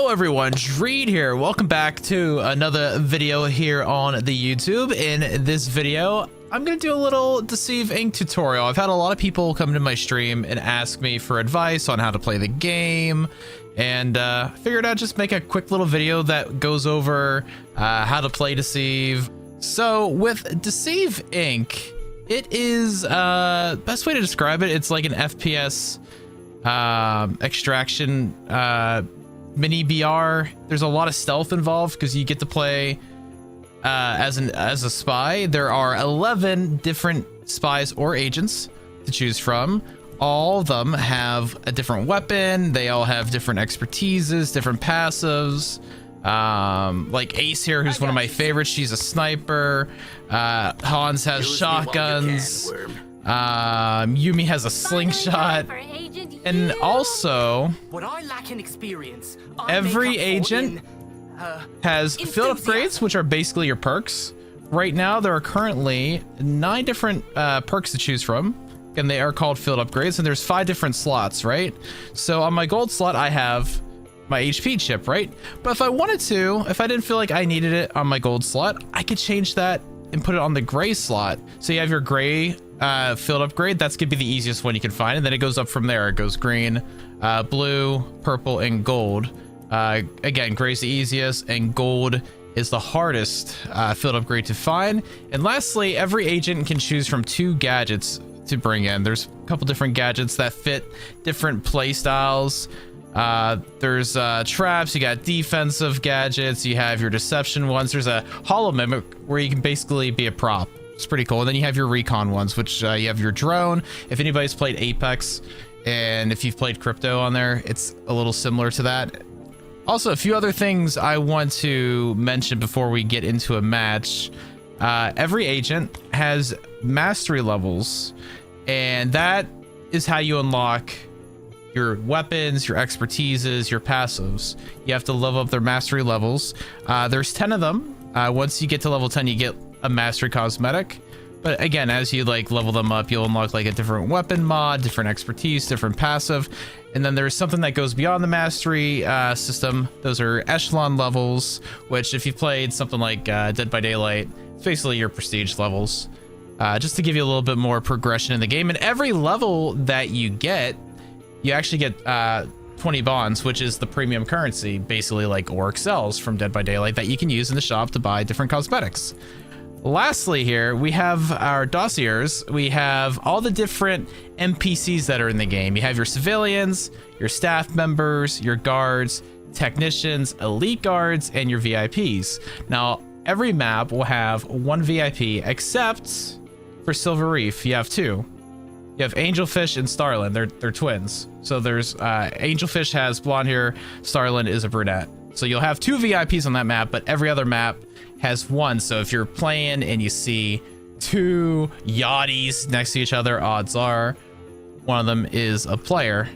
Hello everyone, Dreed here. Welcome back to another video here on the YouTube. In this video, I'm gonna do a little Deceive Inc tutorial. I've had a lot of people come to my stream and ask me for advice on how to play the game, and figured I'd just make a quick little video that goes over how to play Deceive. So with Deceive Inc, it is best way to describe it, it's like an FPS extraction mini BR. There's a lot of stealth involved because you get to play as a spy. There are 11 different spies or agents to choose from. All of them have a different weapon. They all have different expertises, different passives. Like Ace here, who's one of my favorites. She's a sniper. Hans has shotguns. Yumi has a slingshot. And also, every agent has field upgrades, which are basically your perks. Right now, there are currently 9 different perks to choose from, and they are called field upgrades, and there's 5 different slots, right? So on my gold slot, I have my HP chip, right? But if I wanted to, if I didn't feel like I needed it on my gold slot, I could change that and put it on the gray slot. So you have your gray field upgrade. That's gonna be the easiest one you can find, and then it goes up from there. It goes green, blue, purple, and gold. Again, gray's the easiest, and gold is the hardest field upgrade to find. And lastly, every agent can choose from 2 gadgets to bring in. There's a couple different gadgets that fit different play styles. There's traps, you got defensive gadgets, you have your deception ones. There's a hollow mimic where you can basically be a prop. It's pretty cool. And then you have your recon ones, which you have your drone. If anybody's played Apex and if you've played crypto on there, it's a little similar to that. Also, a few other things I want to mention before we get into a match. Every agent has mastery levels, and that is how you unlock your weapons, your expertises, your passives. You have to level up their mastery levels. There's 10 of them. Once you get to level 10, you get a mastery cosmetic. But again, as you like level them up, you'll unlock like a different weapon mod, different expertise, different passive. And then there's something that goes beyond the mastery system. Those are echelon levels, which if you've played something like Dead by Daylight, it's basically your prestige levels. Just to give you a little bit more progression in the game. And every level that you get, you actually get 20 bonds, which is the premium currency, basically like Orc cells from Dead by Daylight that you can use in the shop to buy different cosmetics. Lastly here, we have our dossiers. We have all the different NPCs that are in the game. You have your civilians, your staff members, your guards, technicians, elite guards, and your VIPs. Now, every map will have 1 VIP, except for Silver Reef, you have 2. You have Angelfish and Starland. They're twins. So there's Angelfish has blonde hair, Starland is a brunette. So you'll have 2 VIPs on that map, but every other map has 1. So if you're playing and you see 2 yachties next to each other, odds are one of them is a player.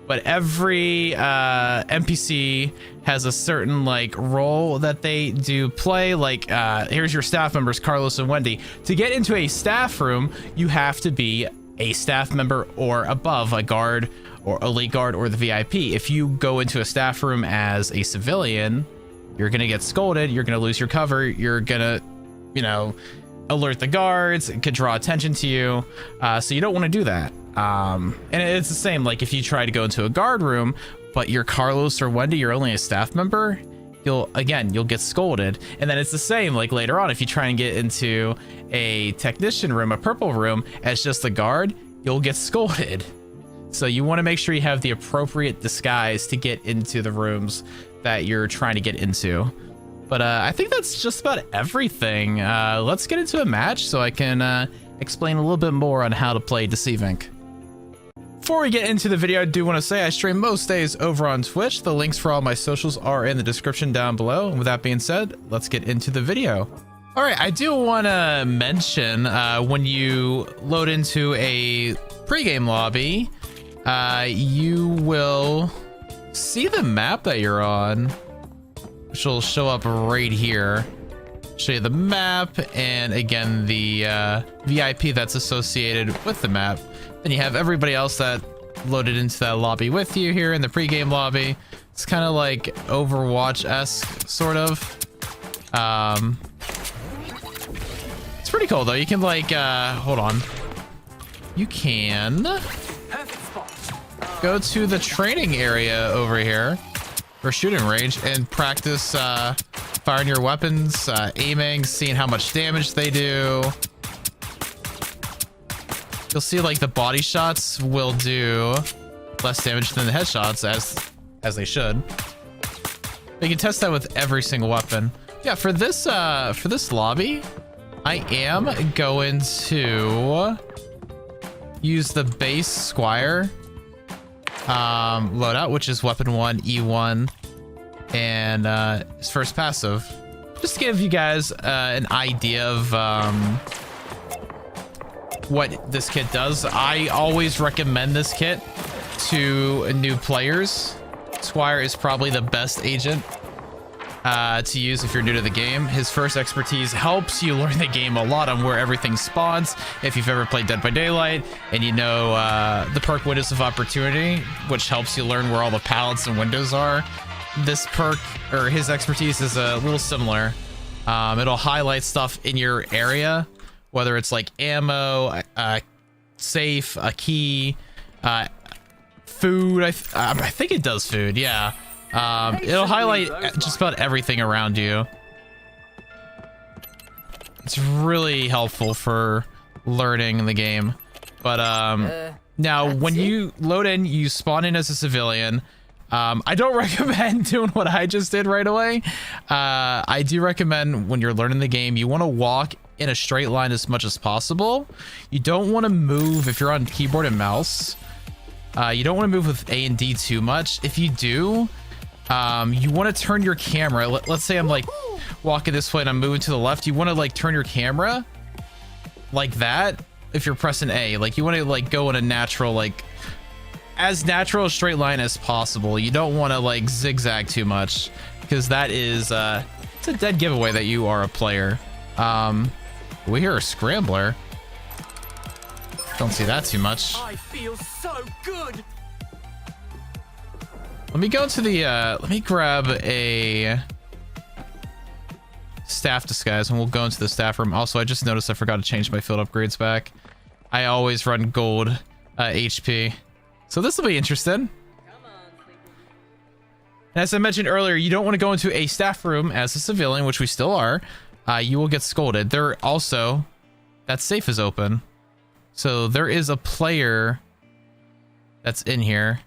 But every NPC has a certain like role that they do play. Like here's your staff members, Carlos and Wendy. To get into a staff room, you have to be a staff member or above, a guard or elite guard or the VIP. If you go into a staff room as a civilian, you're gonna get scolded, you're gonna lose your cover, you're gonna, you know, alert the guards, it could draw attention to you. So you don't want to do that. And it's the same, like if you try to go into a guard room, but you're Carlos or Wendy, you're only a staff member, you'll get scolded. And then it's the same, like later on, if you try and get into a technician room, a purple room, as just a guard, you'll get scolded. So you want to make sure you have the appropriate disguise to get into the rooms that you're trying to get into. But I think that's just about everything. Let's get into a match so I can explain a little bit more on how to play Deceive Inc. Before we get into the video, I do want to say I stream most days over on Twitch. The links for all my socials are in the description down below. And with that being said, let's get into the video. All right, I do want to mention when you load into a pregame lobby, you will see the map that you're on, which will show up right here. Show you the map and again the VIP that's associated with the map. Then you have everybody else that loaded into that lobby with you here in the pregame lobby. It's kind of like Overwatch-esque, sort of. It's pretty cool though. You can like, hold on. You can go to the training area over here, or shooting range, and practice firing your weapons, aiming, seeing how much damage they do. You'll see like the body shots will do less damage than the headshots, as they should. You can test that with every single weapon. Yeah, for this lobby, I am going to use the base Squire loadout, which is weapon 1, E1, and his first passive. Just to give you guys an idea of what this kit does. I always recommend this kit to new players. Squire is probably the best agent to use if you're new to the game. His first expertise helps you learn the game a lot on where everything spawns. If you've ever played Dead by Daylight and you know the perk Windows of Opportunity, which helps you learn where all the pallets and windows are, this perk, or his expertise, is a little similar. It'll highlight stuff in your area, whether it's like ammo, safe, a key, food. I think it does food, yeah. It'll highlight just about everything around you. It's really helpful for learning the game. But now when you load in, you spawn in as a civilian. I don't recommend doing what I just did right away. I do recommend when you're learning the game, you want to walk in a straight line as much as possible. You don't want to move if you're on keyboard and mouse. You don't want to move with A and D too much. If you do, you want to turn your camera. Let's say I'm like walking this way and I'm moving to the left. You want to like turn your camera like that. If you're pressing A, like you want to like go in a natural, like as natural a straight line as possible. You don't want to like zigzag too much, because that is it's a dead giveaway that you are a player. We hear a scrambler. Don't see that too much. I feel so good. Let me go to the let me grab a staff disguise and we'll go into the staff room. Also, I just noticed I forgot to change my field upgrades back. I always run gold HP. So this will be interesting. And as I mentioned earlier, you don't want to go into a staff room as a civilian, which we still are. You will get scolded. There also, that safe is open. So there is a player that's in here.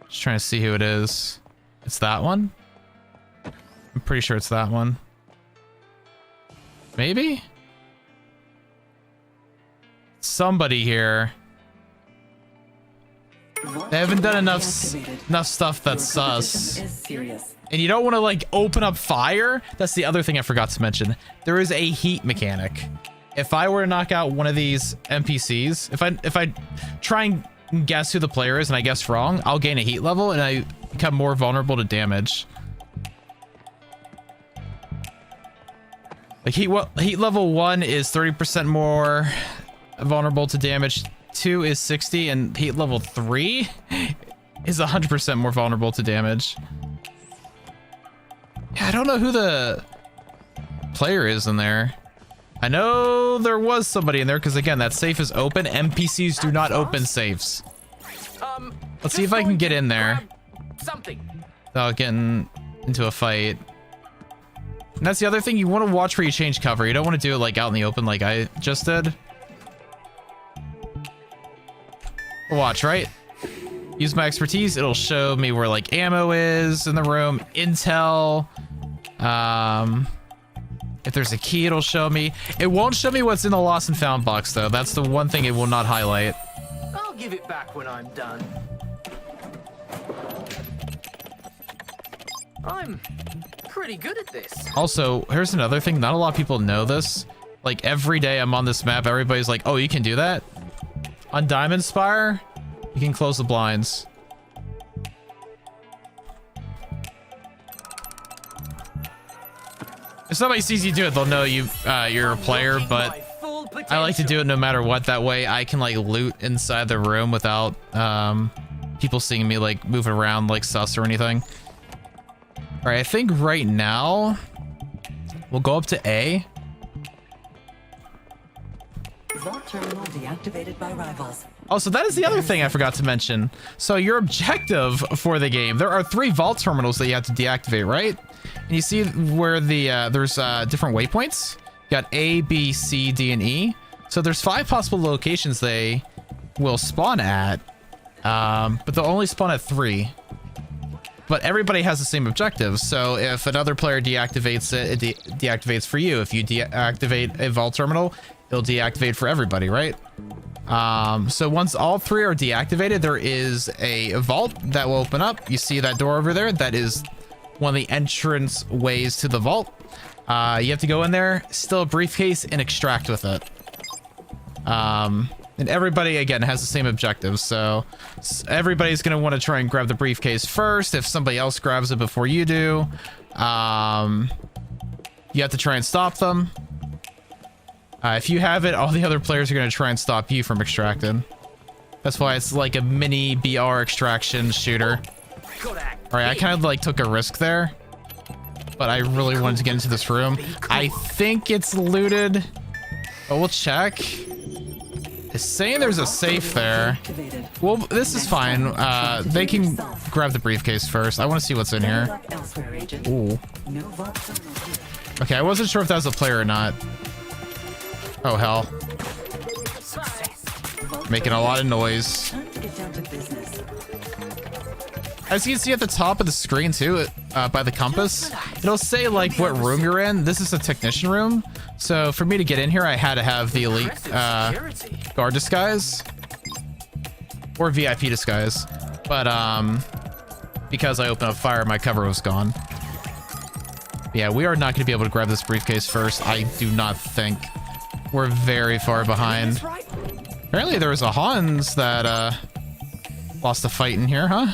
Just trying to see who it is. It's that one? I'm pretty sure it's that one. Maybe? Somebody here. They haven't done enough stuff that's sus. And you don't want to like open up fire. That's the other thing I forgot to mention. There is a heat mechanic. If I were to knock out one of these NPCs, if I try and guess who the player is and I guess wrong, I'll gain a heat level and I become more vulnerable to damage. Like heat level 1 is 30% more vulnerable to damage. 2 is 60, and heat level 3 is 100% more vulnerable to damage. Yeah, I don't know who the player is in there. I know there was somebody in there because, again, that safe is open. NPCs do not open safes. Let's see if I can get in there without getting into a fight. And that's the other thing. You want to watch where you change cover. You don't want to do it like out in the open like I just did. Watch, right? Use my expertise. It'll show me where like ammo is in the room, intel. If there's a key, it'll show me. It won't show me what's in the lost and found box though. That's the one thing it will not highlight. I'll give it back when I'm done. I'm pretty good at this. Also, here's another thing. Not a lot of people know this. Like every day I'm on this map, everybody's like, oh, you can do that? On Diamond Spire, you can close the blinds. If somebody sees you do it, they'll know you're a player, but I like to do it no matter what. That way I can like loot inside the room without people seeing me like moving around like sus or anything. All right, I think right now we'll go up to A. Vault terminal deactivated by rivals. Oh, so that is the other thing I forgot to mention. So your objective for the game, there are 3 vault terminals that you have to deactivate, right? And you see where the there's different waypoints. You got A, B, C, D, and E. So there's 5 possible locations they will spawn at, but they'll only spawn at 3. But everybody has the same objective. So if another player deactivates it, it deactivates for you. If you deactivate a vault terminal, it'll deactivate for everybody, right? So once all 3 are deactivated, there is a vault that will open up. You see that door over there? That is one of the entrance ways to the vault. You have to go in there, steal a briefcase, and extract with it. And everybody, again, has the same objective. So everybody's going to want to try and grab the briefcase first. If somebody else grabs it before you do, you have to try and stop them. If you have it, all the other players are going to try and stop you from extracting. That's why it's like a mini BR extraction shooter. All right, I kind of like took a risk there, but I really wanted to get into this room. I think it's looted, but we'll check. It's saying there's a safe there. Well, this is fine. They can grab the briefcase first. I want to see what's in here. Ooh. Okay, I wasn't sure if that was a player or not. Oh, hell. Making a lot of noise. As you can see at the top of the screen, too, by the compass, it'll say, like, what room you're in. This is a technician room. So for me to get in here, I had to have the elite guard disguise. Or VIP disguise. But, because I opened up fire, my cover was gone. Yeah, we are not going to be able to grab this briefcase first. I do not think. We're very far behind. Apparently there was a Hans that lost a fight in here, huh?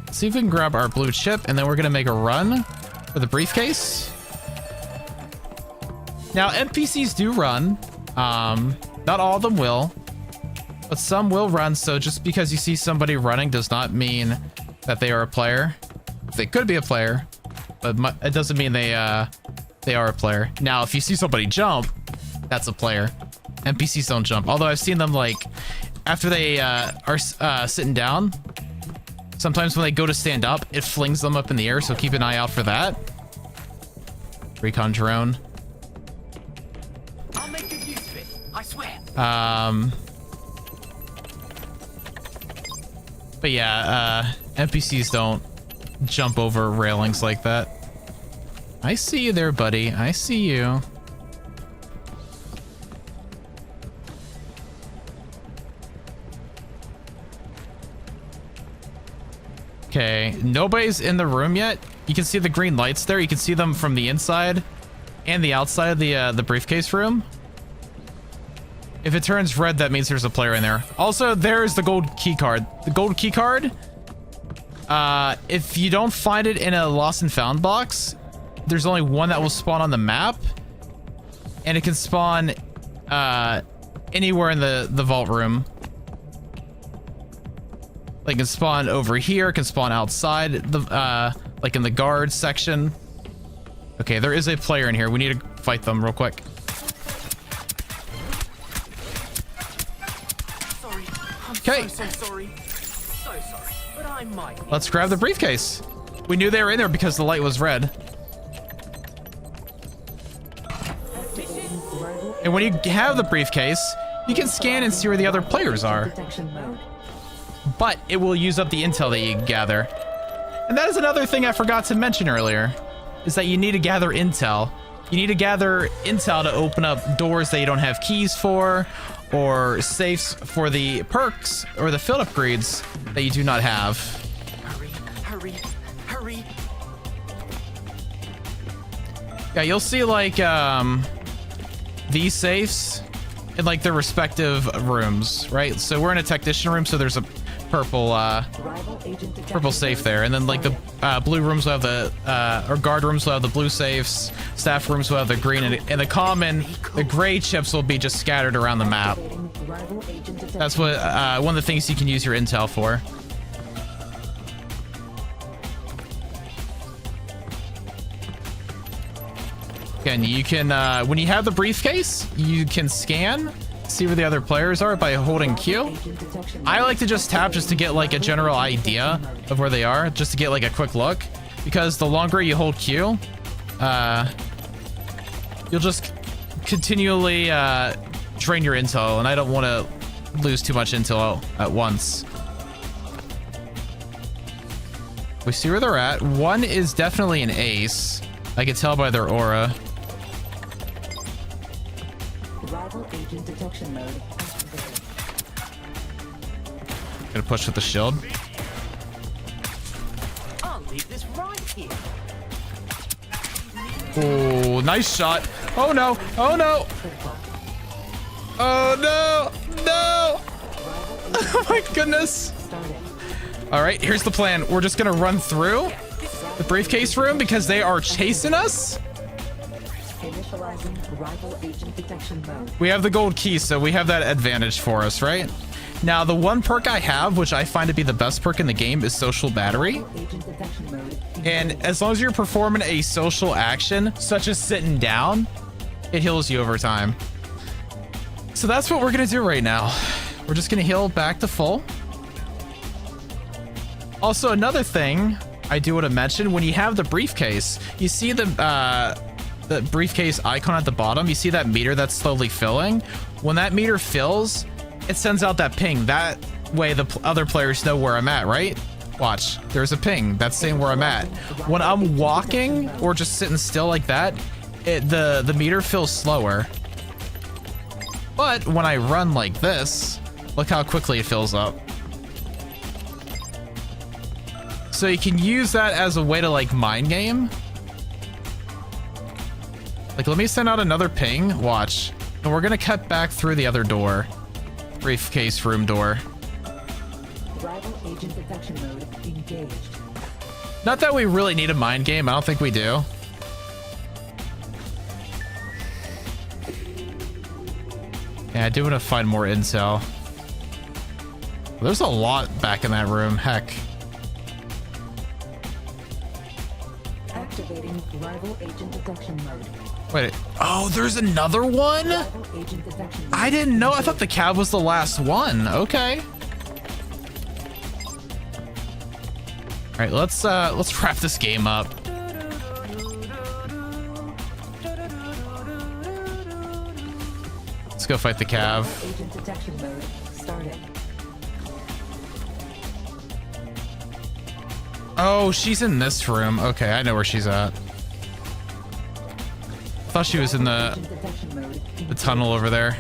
Let's see if we can grab our blue chip, and then we're gonna make a run for the briefcase. Now NPCs do run. Not all of them will, but some will run. So just because you see somebody running does not mean that they are a player. They could be a player, but it doesn't mean they are a player. Now, if you see somebody jump, that's a player. NPCs don't jump. Although I've seen them, like, after they are sitting down, sometimes when they go to stand up, it flings them up in the air. So keep an eye out for that. Recon drone. I'll make good use of it, I swear. But yeah, NPCs don't jump over railings like that. I see you there, buddy. I see you. Okay, nobody's in the room yet. You can see the green lights there. You can see them from the inside and the outside of the briefcase room. If it turns red, that means there's a player in there. Also, there's the gold key card. The gold key card, if you don't find it in a lost and found box, there's only one that will spawn on the map, and it can spawn anywhere in the vault room. Like, it can spawn over here, it can spawn outside, like in the guard section. Okay, there is a player in here. We need to fight them real quick. Sorry. Okay. So sorry. So sorry. But I might. Let's grab the briefcase. We knew they were in there because the light was red. And when you have the briefcase, you can scan and see where the other players are. But it will use up the intel that you gather. And that is another thing I forgot to mention earlier, is that you need to gather intel. You need to gather intel to open up doors that you don't have keys for, or safes for the perks or the field upgrades that you do not have. Hurry, hurry, hurry. Yeah, you'll see like these safes in like their respective rooms, right? So we're in a technician room, so there's a purple purple safe there, and then like the blue rooms will have the or guard rooms will have the blue safes, staff rooms will have the green, and the common, the gray chips will be just scattered around the map. That's what one of the things you can use your intel for. Again, you can when you have the briefcase, you can scan, see where the other players are by holding Q. I like to just tap just to get like a general idea of where they are, just to get like a quick look, because the longer you hold Q, you'll just continually drain your intel, and I don't want to lose too much intel at once. We see where they're at. One is definitely an ace. I can tell by their aura. Rival agent detection mode. Gonna push with the shield. I'll leave this right here. Oh, nice shot. Oh no. Oh no. Oh no. No. Oh my goodness. All right, here's the plan. We're just gonna run through the briefcase room because they are chasing us. Initializing rival agent detection mode. We have the gold key, so we have that advantage for us, right? Now, the one perk I have, which I find to be the best perk in the game, is social battery. Agent detection mode. And as long as you're performing a social action, such as sitting down, it heals you over time. So that's what we're gonna do right now. We're just gonna heal back to full. Also, another thing I do want to mention, when you have the briefcase, you see the briefcase icon at the bottom. You see that meter that's slowly filling. When that meter fills, it sends out that ping. That way the other players know where I'm at, right? Watch, there's a ping that's saying where I'm at. When I'm walking or just sitting still like that, the meter fills slower. But when I run like this, look how quickly it fills up. So you can use that as a way to like mind game. Like, let me send out another ping. Watch. And we're gonna cut back through the other door. Briefcase room door. Rival agent detection mode engaged. Not that we really need a mind game. I don't think we do. Yeah, I do want to find more intel. There's a lot back in that room. Heck. Activating rival agent detection mode. Wait. Oh, there's another one? Rival agent detection mode. I didn't know. I thought the cab was the last one. Okay. All right, let's wrap this game up. Let's go fight the cav. Agent detection mode started. Oh, she's in this room. Okay, I know where she's at. I thought she was in the tunnel over there.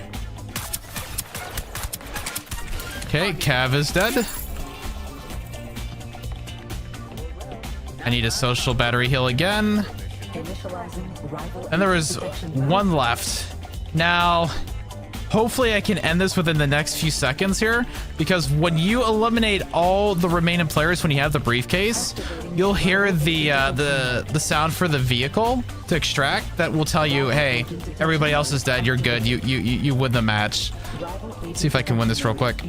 Okay, Cav is dead. I need a social battery heal again. And there was one left. Now, hopefully I can end this within the next few seconds here, because when you eliminate all the remaining players when you have the briefcase, you'll hear the sound for the vehicle to extract that will tell you, hey, everybody else is dead, you're good, you win the match. Let's see if I can win this real quick.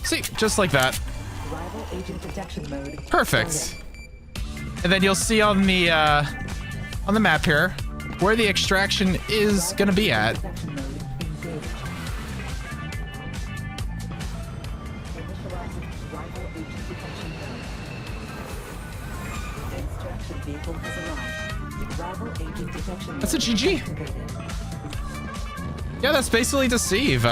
See, just like that. Perfect. And then you'll see on the map here where the extraction is gonna be at. That's a GG. Yeah, that's basically Deceive.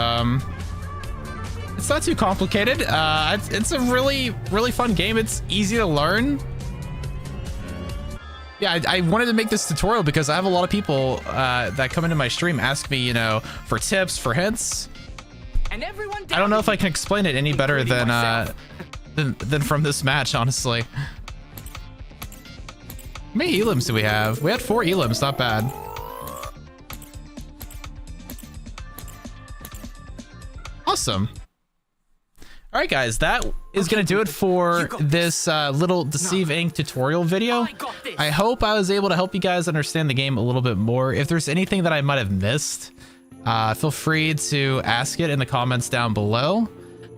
It's not too complicated. It's a really fun game. It's easy to learn. Yeah, I wanted to make this tutorial because I have a lot of people that come into my stream ask me, for tips, for hints. And everyone I don't know if I can explain it any better than from this match, honestly. How many elims do we have? We had 4 elims, not bad. Awesome. All right, guys, that is going to do it for this little Deceive Inc. tutorial video. I hope I was able to help you guys understand the game a little bit more. If there's anything that I might have missed, feel free to ask it in the comments down below.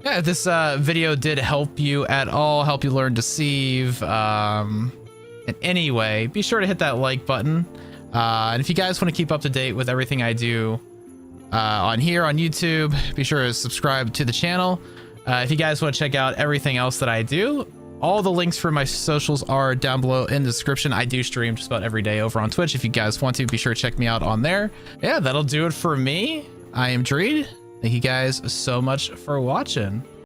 Yeah, if this video did help you at all, help you learn Deceive in any way, be sure to hit that like button. And if you guys want to keep up to date with everything I do on here on YouTube, be sure to subscribe to the channel. If you guys want to check out everything else that I do, all the links for my socials are down below in the description. I do stream just about every day over on Twitch. If you guys want to, be sure to check me out on there. Yeah, that'll do it for me. I am Dreed. Thank you guys so much for watching.